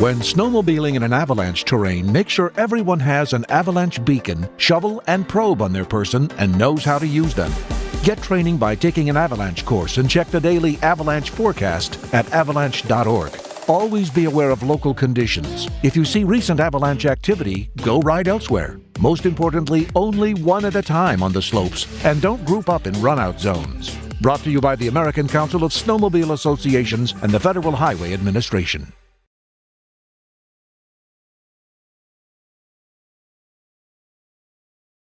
When snowmobiling in an avalanche terrain, make sure everyone has an avalanche beacon, shovel, and probe on their person and knows how to use them. Get training by taking an avalanche course and check the daily avalanche forecast at avalanche.org. Always be aware of local conditions. If you see recent avalanche activity, go ride elsewhere. Most importantly, only one at a time on the slopes, and don't group up in run-out zones. Brought to you by the American Council of Snowmobile Associations and the Federal Highway Administration.